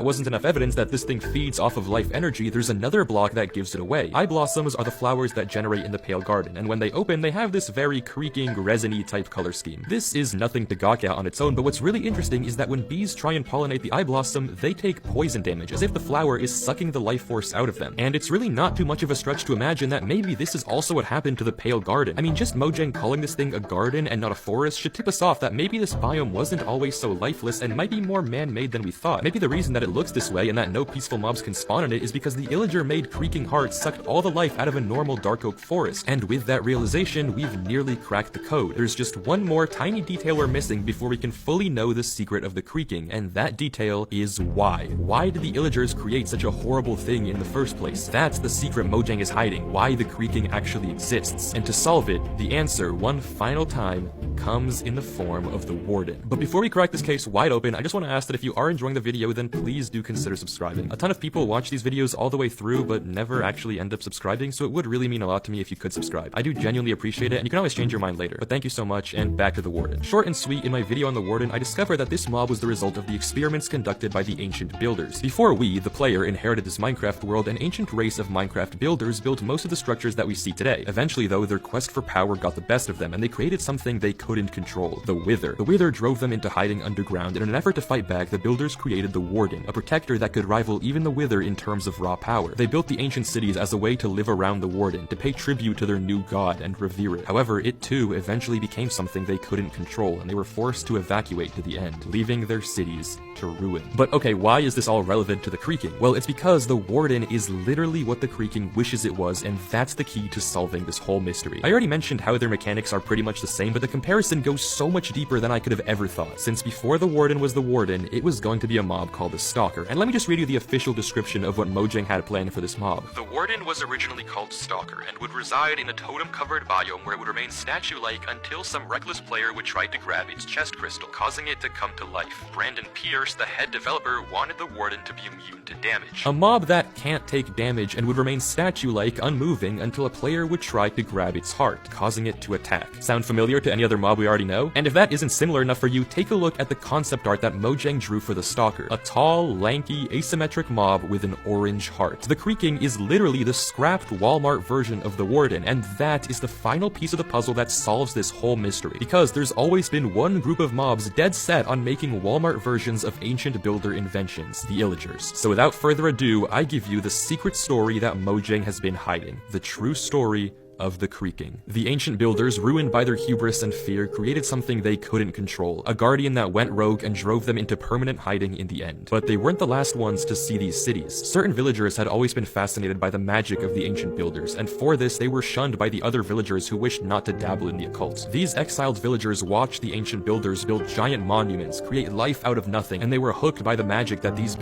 wasn't enough evidence that this thing feeds off of life energy, there's another block that gives it away. Eye blossoms are the flowers that generate in the pale garden, and when they open, they have this very creaking, resiny type color scheme. This is nothing to gawk at on its own, but what's really interesting is that when bees try and pollinate the eye blossom, they take poison damage, as if the flower is sucking the life force out of them. And it's really not too much of a stretch to imagine that maybe this is also what happened to the pale garden. I mean, just Mojang calling this thing a garden and not a forest should tip us off that maybe this biome wasn't always so lifeless and might be more man-made than we thought. Maybe the reason that it looks this way and that no peaceful mobs can spawn in it is because the illager-made creaking heart sucked all the life out of a normal dark oak forest. And with that realization, we've nearly cracked the code. There's just one more tiny detail we're missing before we can fully know the secret of the creaking, and that detail is why. Why did the illagers create such a horrible thing in the first place? That's the secret Mojang is hiding, why the creaking actually exists. And to solve it, the answer, one final time, comes in the form of the Warden. But before we crack this case wide open, I just want to ask that if you are enjoying the video, then please do consider subscribing. A ton of people watch these videos all the way through, but never actually end up subscribing, so it would really mean a lot to me if you could subscribe. I do genuinely appreciate it, and you can always change your mind later. But thank you so much, and back to the Warden. Short and sweet, in my video on the Warden, I discovered that this mob was the result of the experiments conducted by the ancient builders. Before we, the player, inherited this Minecraft world, an ancient race of Minecraft builders built most of the structures that we see today. Eventually, though, their quest for power got the best of them, and they created something they couldn't control, the Wither. The Wither drove them into hiding underground. In an effort to fight back, the builders created the Warden, a protector that could rival even the Wither in terms of raw power. They built the ancient cities as a way to live around the Warden, to pay tribute to their new god and revere it. However, it too eventually became something they couldn't control, and they were forced to evacuate to the end, leaving their cities to ruin. But okay, why is this all relevant to the creaking? Well, it's because the Warden is literally what the creaking wishes it was, and that's the key to solving this whole mystery. I already mentioned how their mechanics are pretty much the same, but the comparison goes so much deeper than I could have ever thought. Since before the Warden was the Warden, it was going to be a mob called the Stalker. And let me just read you the official description of what Mojang had planned for this mob. The Warden was originally called Stalker, and would reside in a totem-covered biome where it would remain statue-like until some reckless player would try to grab its chest crystal, causing it to come to life. Brandon Pierce, the head developer, wanted the Warden to be immune to damage. A mob that can't take damage and would remain statue-like, unmoving, until a player would try to grab its heart, causing it to attack. Sound familiar to any other mob we already know? And if that isn't similar enough for you, take a look at the concept art that Mojang drew for the Stalker. A tall, lanky, asymmetric mob with an orange heart. The creaking is literally the scrapped Walmart version of the Warden, and that is the final piece of the puzzle that solves this whole mystery. Because there's always been one group of mobs dead set on making Walmart versions of ancient builder inventions, the Illagers. So without further ado, I give you the secret story that Mojang has been hiding. The true story of the creaking. The ancient builders, ruined by their hubris and fear, created something they couldn't control, a guardian that went rogue and drove them into permanent hiding in the end. But they weren't the last ones to see these cities. Certain villagers had always been fascinated by the magic of the ancient builders, and for this they were shunned by the other villagers who wished not to dabble in the occult. These exiled villagers watched the ancient builders build giant monuments, create life out of nothing, and they were hooked by the magic that these